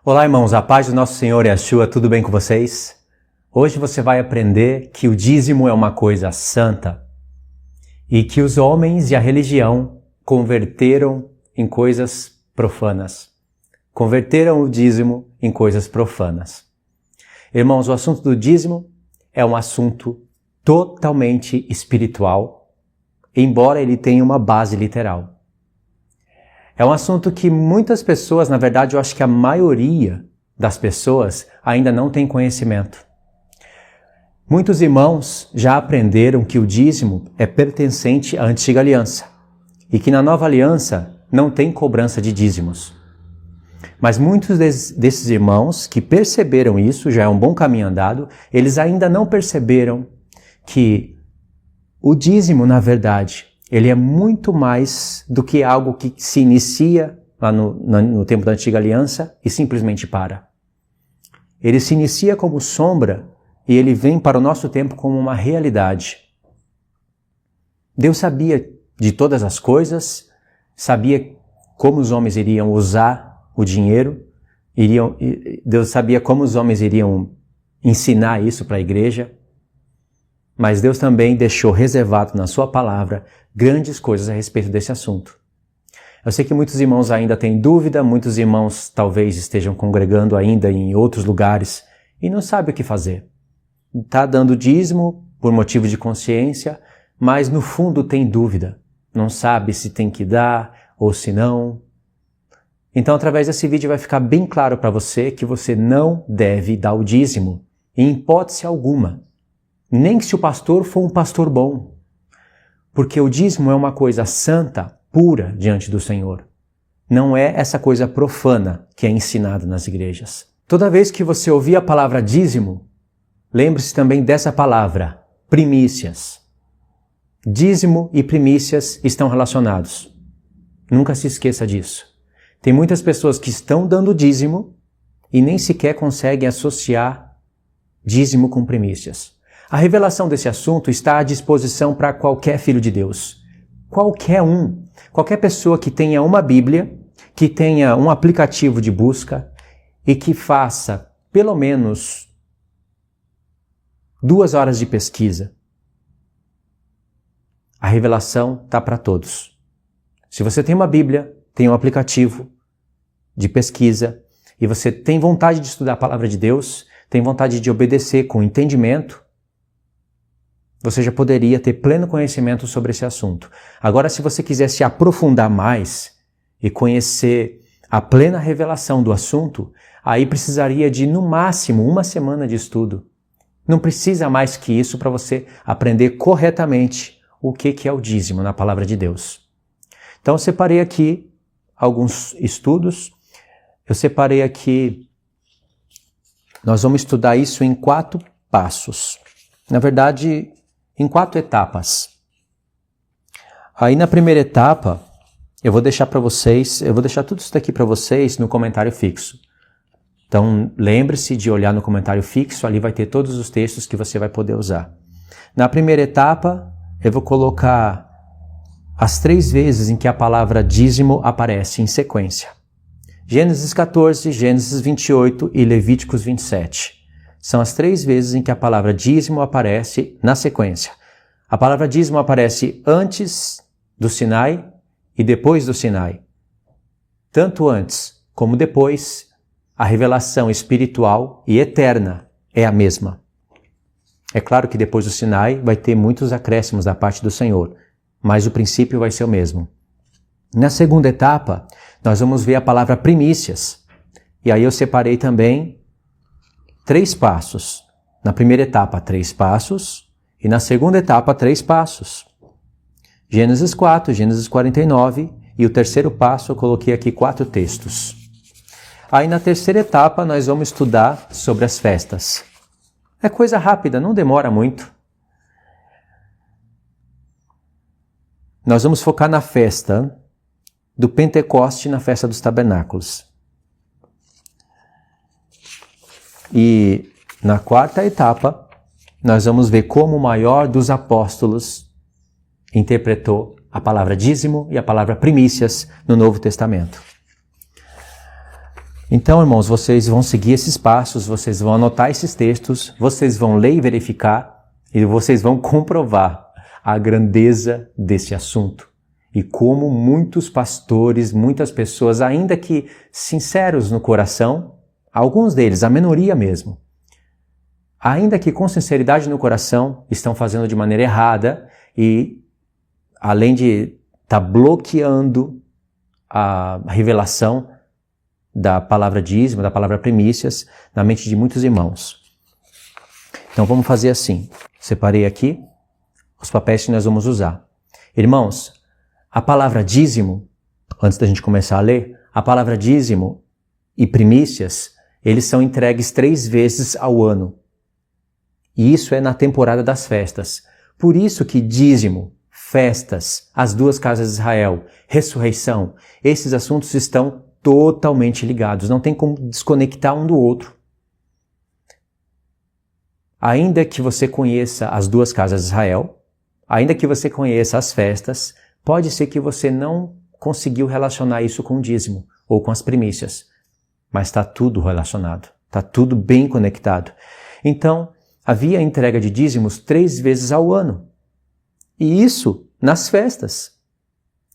Olá, irmãos, a paz do nosso Senhor Yeshua, tudo bem com vocês? Hoje você vai aprender que o dízimo é uma coisa santa e que os homens e a religião converteram em coisas profanas. Converteram o dízimo em coisas profanas. Irmãos, o assunto do dízimo é um assunto totalmente espiritual, embora ele tenha uma base literal. É um assunto que muitas pessoas, na verdade eu acho que a maioria das pessoas ainda não tem conhecimento. Muitos irmãos já aprenderam que o dízimo é pertencente à antiga aliança e que na nova aliança não tem cobrança de dízimos. Mas muitos desses irmãos que perceberam isso, já é um bom caminho andado, eles ainda não perceberam que o dízimo, na verdade, ele é muito mais do que algo que se inicia lá no tempo da antiga aliança e simplesmente para. Ele se inicia como sombra e ele vem para o nosso tempo como uma realidade. Deus sabia de todas as coisas, sabia como os homens iriam usar o dinheiro, Deus sabia como os homens iriam ensinar isso para a igreja, mas Deus também deixou reservado na sua palavra grandes coisas a respeito desse assunto. Eu sei que muitos irmãos ainda têm dúvida, muitos irmãos talvez estejam congregando ainda em outros lugares e não sabem o que fazer. Está dando dízimo por motivo de consciência, mas no fundo tem dúvida. Não sabe se tem que dar ou se não. Então, através desse vídeo vai ficar bem claro para você que você não deve dar o dízimo, em hipótese alguma. Nem se o pastor for um pastor bom. Porque o dízimo é uma coisa santa, pura diante do Senhor. Não é essa coisa profana que é ensinada nas igrejas. Toda vez que você ouvir a palavra dízimo, lembre-se também dessa palavra, primícias. Dízimo e primícias estão relacionados. Nunca se esqueça disso. Tem muitas pessoas que estão dando dízimo e nem sequer conseguem associar dízimo com primícias. A revelação desse assunto está à disposição para qualquer filho de Deus. Qualquer um. Qualquer pessoa que tenha uma Bíblia, que tenha um aplicativo de busca e que faça pelo menos 2 horas de pesquisa. A revelação está para todos. Se você tem uma Bíblia, tem um aplicativo de pesquisa e você tem vontade de estudar a palavra de Deus, tem vontade de obedecer com entendimento, você já poderia ter pleno conhecimento sobre esse assunto. Agora, se você quiser se aprofundar mais e conhecer a plena revelação do assunto, aí precisaria de, no máximo, 1 semana de estudo. Não precisa mais que isso para você aprender corretamente o que é o dízimo na palavra de Deus. Então, eu separei aqui alguns estudos. Eu separei aqui, nós vamos estudar isso em 4 passos. Na verdade, em 4 etapas. Aí na primeira etapa, eu vou deixar tudo isso daqui para vocês no comentário fixo. Então, lembre-se de olhar no comentário fixo, ali vai ter todos os textos que você vai poder usar. Na primeira etapa, eu vou colocar as 3 vezes em que a palavra dízimo aparece em sequência. Gênesis 14, Gênesis 28 e Levíticos 27. São as 3 vezes em que a palavra dízimo aparece na sequência. A palavra dízimo aparece antes do Sinai e depois do Sinai. Tanto antes como depois, a revelação espiritual e eterna é a mesma. É claro que depois do Sinai vai ter muitos acréscimos da parte do Senhor, mas o princípio vai ser o mesmo. Na segunda etapa, nós vamos ver a palavra primícias. E aí eu separei também 3 passos. Na primeira etapa, 3 passos. E na segunda etapa, 3 passos. Gênesis 4, Gênesis 49. E o terceiro passo, eu coloquei aqui 4 textos. Aí na terceira etapa, nós vamos estudar sobre as festas. É coisa rápida, não demora muito. Nós vamos focar na festa do Pentecoste, na festa dos tabernáculos. E na 4ª etapa, nós vamos ver como o maior dos apóstolos interpretou a palavra dízimo e a palavra primícias no Novo Testamento. Então, irmãos, vocês vão seguir esses passos, vocês vão anotar esses textos, vocês vão ler e verificar e vocês vão comprovar a grandeza desse assunto. E como muitos pastores, muitas pessoas, ainda que sinceros no coração, alguns deles, a minoria mesmo, ainda que com sinceridade no coração, estão fazendo de maneira errada e, além de estar bloqueando a revelação da palavra dízimo, da palavra primícias, na mente de muitos irmãos. Então vamos fazer assim. Separei aqui os papéis que nós vamos usar. Irmãos, a palavra dízimo, antes da gente começar a ler, a palavra dízimo e primícias, eles são entregues 3 vezes ao ano. E isso é na temporada das festas. Por isso que dízimo, festas, as 2 casas de Israel, ressurreição, esses assuntos estão totalmente ligados. Não tem como desconectar um do outro. Ainda que você conheça as 2 casas de Israel, ainda que você conheça as festas, pode ser que você não conseguiu relacionar isso com o dízimo ou com as primícias. Mas está tudo relacionado. Está tudo bem conectado. Então, havia a entrega de dízimos 3 vezes ao ano. E isso nas festas.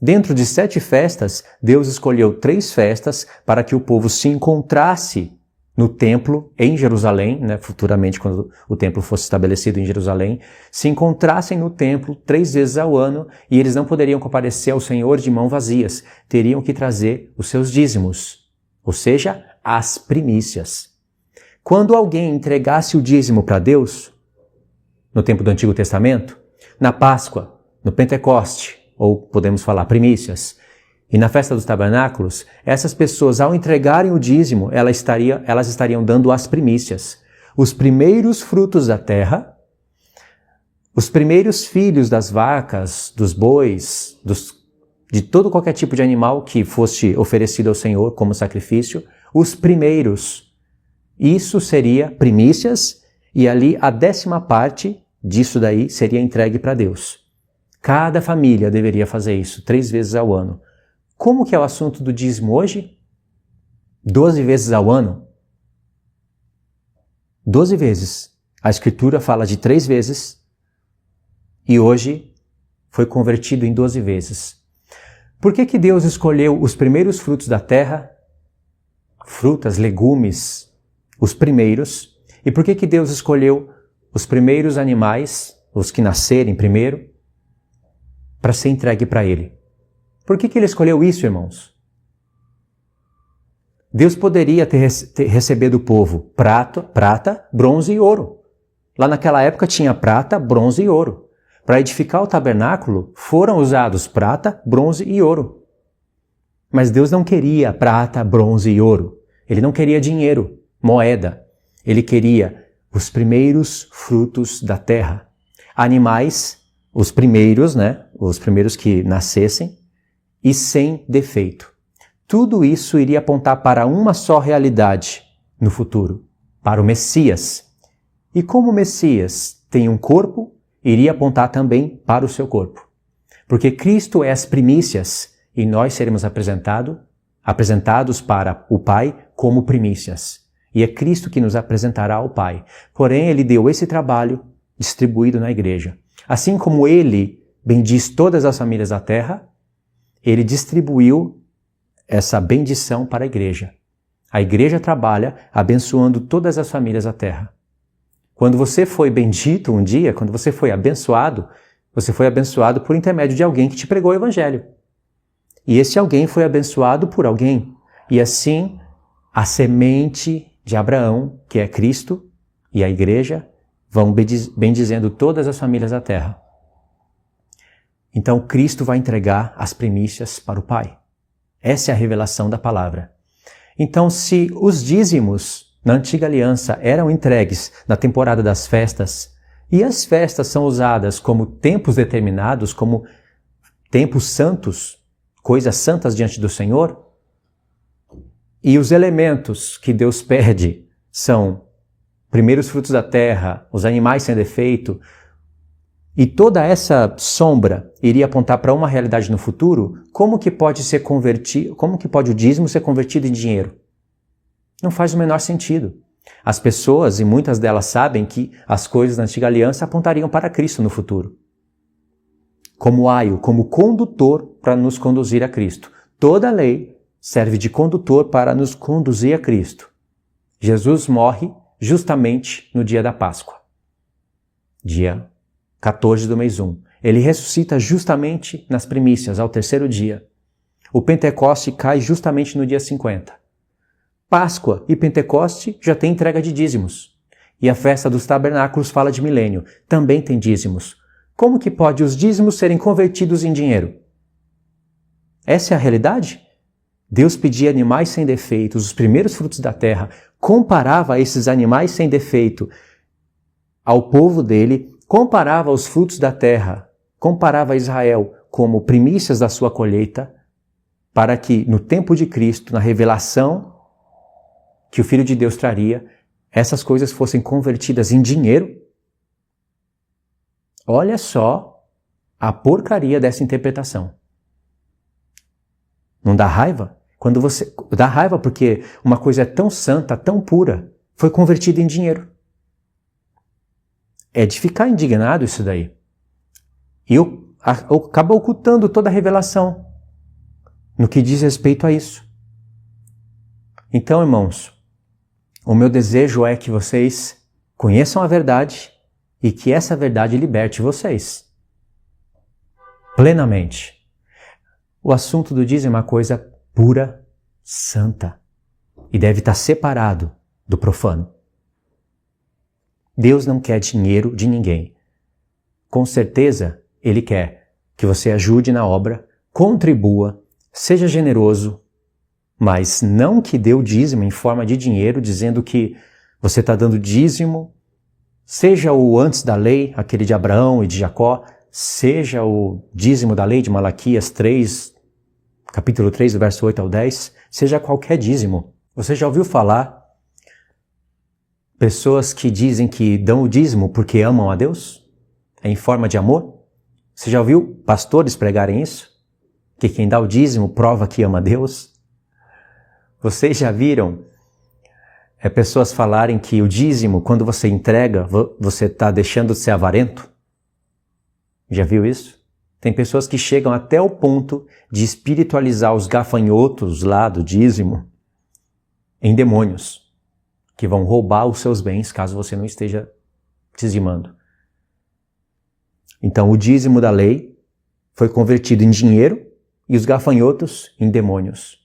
Dentro de 7 festas, Deus escolheu 3 festas para que o povo se encontrasse no templo em Jerusalém, futuramente quando o templo fosse estabelecido em Jerusalém, se encontrassem no templo 3 vezes ao ano e eles não poderiam comparecer ao Senhor de mãos vazias, teriam que trazer os seus dízimos, ou seja, as primícias. Quando alguém entregasse o dízimo para Deus, no tempo do Antigo Testamento, na Páscoa, no Pentecoste, ou podemos falar primícias, e na festa dos tabernáculos, essas pessoas, ao entregarem o dízimo, elas estariam dando as primícias. Os primeiros frutos da terra, os primeiros filhos das vacas, dos bois, de todo qualquer tipo de animal que fosse oferecido ao Senhor como sacrifício, os primeiros. Isso seria primícias, e ali a 10ª parte disso daí seria entregue para Deus. Cada família deveria fazer isso 3 vezes ao ano. Como que é o assunto do dízimo hoje? 12 vezes ao ano? 12 vezes. A Escritura fala de 3 vezes e hoje foi convertido em 12 vezes. Por que Deus escolheu os primeiros frutos da terra, frutas, legumes, os primeiros? E por que Deus escolheu os primeiros animais, os que nascerem primeiro, para ser entregue para Ele? Por que Ele escolheu isso, irmãos? Deus poderia ter recebido do povo prata, bronze e ouro. Lá naquela época tinha prata, bronze e ouro. Para edificar o tabernáculo foram usados prata, bronze e ouro. Mas Deus não queria prata, bronze e ouro. Ele não queria dinheiro, moeda. Ele queria os primeiros frutos da terra. Animais, os primeiros, os primeiros que nascessem, e sem defeito. Tudo isso iria apontar para uma só realidade no futuro, para o Messias. E como o Messias tem um corpo, iria apontar também para o seu corpo. Porque Cristo é as primícias e nós seremos apresentados para o Pai como primícias. E é Cristo que nos apresentará ao Pai. Porém, Ele deu esse trabalho distribuído na igreja. Assim como Ele bendiz todas as famílias da terra, Ele distribuiu essa bendição para a igreja. A igreja trabalha abençoando todas as famílias da terra. Quando você foi bendito um dia, quando você foi abençoado por intermédio de alguém que te pregou o evangelho. E esse alguém foi abençoado por alguém. E assim, a semente de Abraão, que é Cristo, e a igreja, vão bendizendo todas as famílias da terra. Então, Cristo vai entregar as primícias para o Pai. Essa é a revelação da palavra. Então, se os dízimos na antiga aliança eram entregues na temporada das festas, e as festas são usadas como tempos determinados, como tempos santos, coisas santas diante do Senhor, e os elementos que Deus pede são primeiros frutos da terra, os animais sem defeito, e toda essa sombra iria apontar para uma realidade no futuro, como que pode o dízimo ser convertido em dinheiro? Não faz o menor sentido. As pessoas, e muitas delas sabem que as coisas da antiga aliança apontariam para Cristo no futuro. Como aio, como condutor para nos conduzir a Cristo. Toda a lei serve de condutor para nos conduzir a Cristo. Jesus morre justamente no dia da Páscoa, dia 14 do mês 1. Ele ressuscita justamente nas primícias, ao terceiro dia. O Pentecoste cai justamente no dia 50. Páscoa e Pentecoste já tem entrega de dízimos. E a festa dos tabernáculos fala de milênio, também tem dízimos. Como que pode os dízimos serem convertidos em dinheiro? Essa é a realidade? Deus pedia animais sem defeito, os primeiros frutos da terra, comparava esses animais sem defeito ao povo dele, comparava os frutos da terra, comparava Israel como primícias da sua colheita, para que no tempo de Cristo, na revelação que o Filho de Deus traria, essas coisas fossem convertidas em dinheiro. Olha só a porcaria dessa interpretação. Não dá raiva? Dá raiva porque uma coisa é tão santa, tão pura, foi convertida em dinheiro. É de ficar indignado isso daí. E acaba ocultando toda a revelação no que diz respeito a isso. Então, irmãos, o meu desejo é que vocês conheçam a verdade e que essa verdade liberte vocês plenamente. O assunto do dízimo é uma coisa pura, santa, e deve estar separado do profano. Deus não quer dinheiro de ninguém. Com certeza, Ele quer que você ajude na obra, contribua, seja generoso, mas não que dê o dízimo em forma de dinheiro, dizendo que você está dando dízimo, seja o antes da lei, aquele de Abraão e de Jacó, seja o dízimo da lei de Malaquias 3, capítulo 3, do verso 8 ao 10, seja qualquer dízimo. Você já ouviu falar pessoas que dizem que dão o dízimo porque amam a Deus? É em forma de amor? Você já ouviu pastores pregarem isso? Que quem dá o dízimo prova que ama a Deus? Vocês já viram pessoas falarem que o dízimo, quando você entrega, você está deixando de ser avarento? Já viu isso? Tem pessoas que chegam até o ponto de espiritualizar os gafanhotos lá do dízimo em demônios, que vão roubar os seus bens caso você não esteja dizimando. Então o dízimo da lei foi convertido em dinheiro e os gafanhotos em demônios.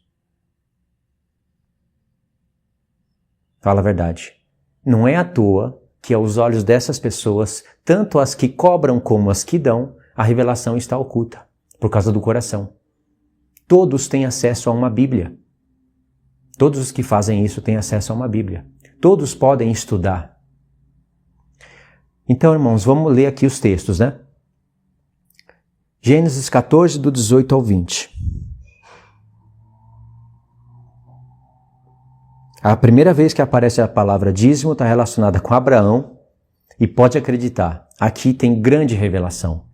Fala a verdade. Não é à toa que aos olhos dessas pessoas, tanto as que cobram como as que dão, a revelação está oculta, por causa do coração. Todos têm acesso a uma Bíblia. Todos os que fazem isso têm acesso a uma Bíblia. Todos podem estudar. Então, irmãos, vamos ler aqui os textos, né? Gênesis 14, do 18 ao 20. A primeira vez que aparece a palavra dízimo está relacionada com Abraão, e pode acreditar, aqui tem grande revelação.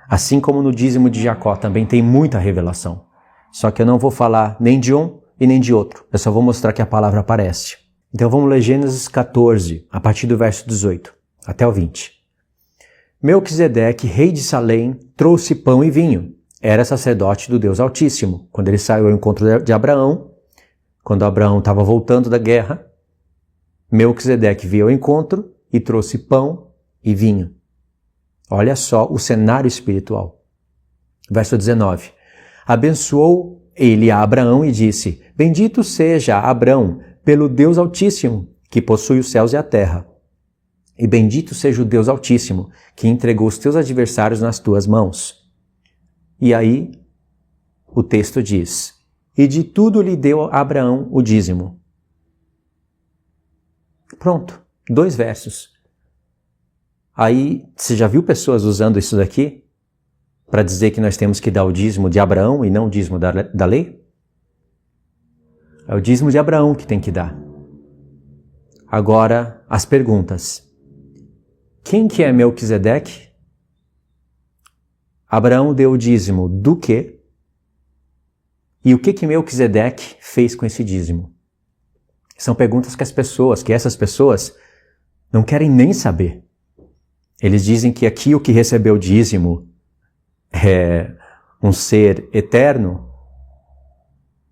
Assim como no dízimo de Jacó também tem muita revelação. Só que eu não vou falar nem de um e nem de outro, eu só vou mostrar que a palavra aparece. Então vamos ler Gênesis 14, a partir do verso 18 até o 20. Melquisedeque, rei de Salém, trouxe pão e vinho. Era sacerdote do Deus Altíssimo. Quando ele saiu ao encontro de Abraão, quando Abraão estava voltando da guerra, Melquisedeque veio ao encontro e trouxe pão e vinho. Olha só o cenário espiritual. Verso 19. Abençoou ele a Abraão e disse: Bendito seja Abraão pelo Deus Altíssimo, que possui os céus e a terra. E bendito seja o Deus Altíssimo, que entregou os teus adversários nas tuas mãos. E aí, o texto diz: E de tudo lhe deu a Abraão o dízimo. Pronto, 2 versos. Aí, você já viu pessoas usando isso daqui para dizer que nós temos que dar o dízimo de Abraão e não o dízimo da lei? É o dízimo de Abraão que tem que dar. Agora, as perguntas. Quem que é Melquisedeque? Abraão deu o dízimo do quê? E o que Melquisedeque fez com esse dízimo? São perguntas que essas pessoas não querem nem saber. Eles dizem que aqui o que recebeu dízimo é um ser eterno,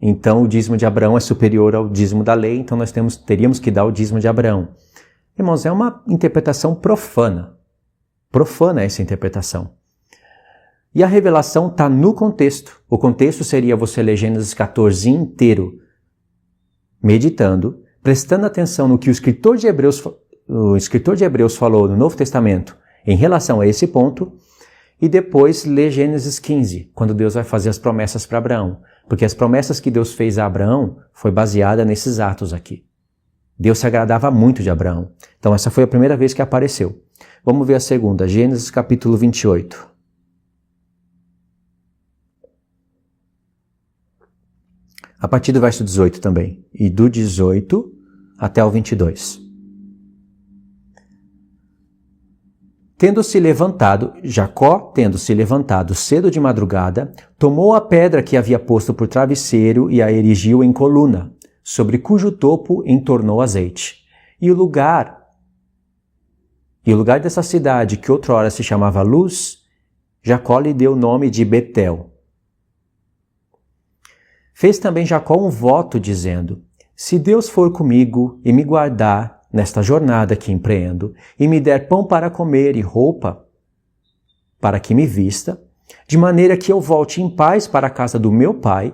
então o dízimo de Abraão é superior ao dízimo da lei, então nós teríamos que dar o dízimo de Abraão. Irmãos, é uma interpretação profana. Profana essa interpretação. E a revelação está no contexto. O contexto seria você ler Gênesis 14 inteiro, meditando, prestando atenção no que o escritor de Hebreus falou no Novo Testamento em relação a esse ponto, e depois ler Gênesis 15, quando Deus vai fazer as promessas para Abraão. Porque as promessas que Deus fez a Abraão foi baseada nesses atos aqui. Deus se agradava muito de Abraão. Então essa foi a primeira vez que apareceu. Vamos ver a segunda, Gênesis capítulo 28. A partir do verso 18 também. E do 18 até o 22. Jacó, tendo se levantado cedo de madrugada, tomou a pedra que havia posto por travesseiro e a erigiu em coluna, sobre cujo topo entornou azeite. E o lugar dessa cidade, que outrora se chamava Luz, Jacó lhe deu o nome de Betel. Fez também Jacó um voto, dizendo: se Deus for comigo e me guardar nesta jornada que empreendo, e me der pão para comer e roupa para que me vista, de maneira que eu volte em paz para a casa do meu pai,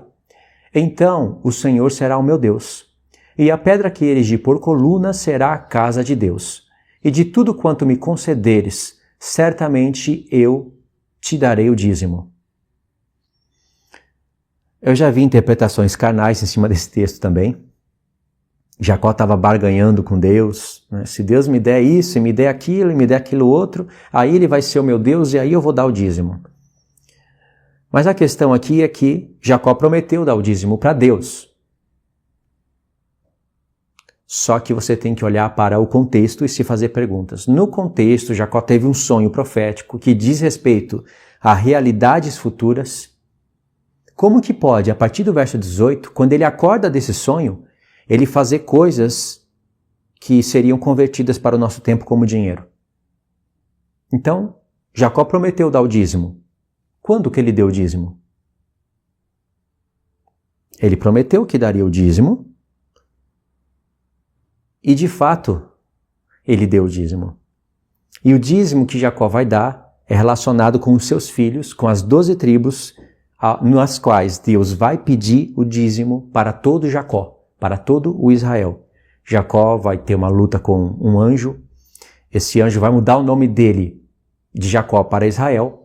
então o Senhor será o meu Deus, e a pedra que erigi por coluna será a casa de Deus. E de tudo quanto me concederes, certamente eu te darei o dízimo. Eu já vi interpretações carnais em cima desse texto também. Jacó estava barganhando com Deus, né? Se Deus me der isso, e me der aquilo, e me der aquilo outro, aí ele vai ser o meu Deus e aí eu vou dar o dízimo. Mas a questão aqui é que Jacó prometeu dar o dízimo para Deus. Só que você tem que olhar para o contexto e se fazer perguntas. No contexto, Jacó teve um sonho profético que diz respeito a realidades futuras. Como que pode, a partir do verso 18, quando ele acorda desse sonho, ele fazer coisas que seriam convertidas para o nosso tempo como dinheiro? Então, Jacó prometeu dar o dízimo. Quando que ele deu o dízimo? Ele prometeu que daria o dízimo e, de fato, ele deu o dízimo. E o dízimo que Jacó vai dar é relacionado com os seus filhos, com as 12 tribos, nas quais Deus vai pedir o dízimo para todo Jacó, para todo o Israel. Jacó vai ter uma luta com um anjo. Esse anjo vai mudar o nome dele de Jacó para Israel.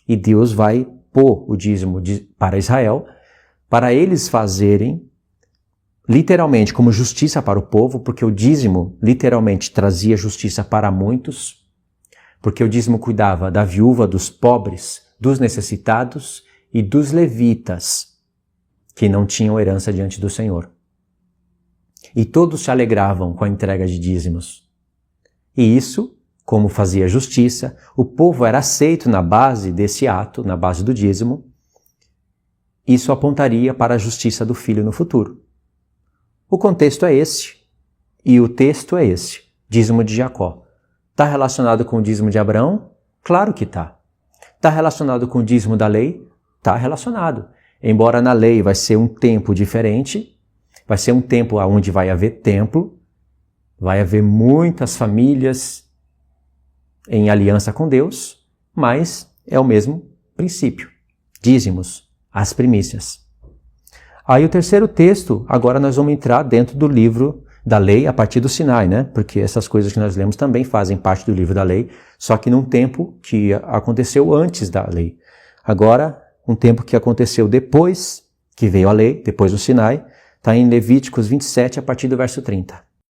E Deus vai pôr o dízimo para Israel, para eles fazerem, literalmente, como justiça para o povo, porque o dízimo literalmente trazia justiça para muitos, porque o dízimo cuidava da viúva, dos pobres, dos necessitados e dos levitas, que não tinham herança diante do Senhor. E todos se alegravam com a entrega de dízimos. E isso, como fazia justiça, o povo era aceito na base desse ato, na base do dízimo. Isso apontaria para a justiça do filho no futuro. O contexto é esse, e o texto é esse, dízimo de Jacó. Está relacionado com o dízimo de Abraão? Claro que está. Está relacionado com o dízimo da lei? Está relacionado. Embora na lei vai ser um tempo diferente, vai ser um tempo onde vai haver templo, vai haver muitas famílias em aliança com Deus, mas é o mesmo princípio. Dízimos, as primícias. Aí o terceiro texto, agora nós vamos entrar dentro do livro da lei a partir do Sinai, né? Porque essas coisas que nós lemos também fazem parte do livro da lei, só que num tempo que aconteceu antes da lei. Agora, um tempo que aconteceu depois que veio a lei, depois do Sinai, está em Levíticos 27, a partir do verso 30.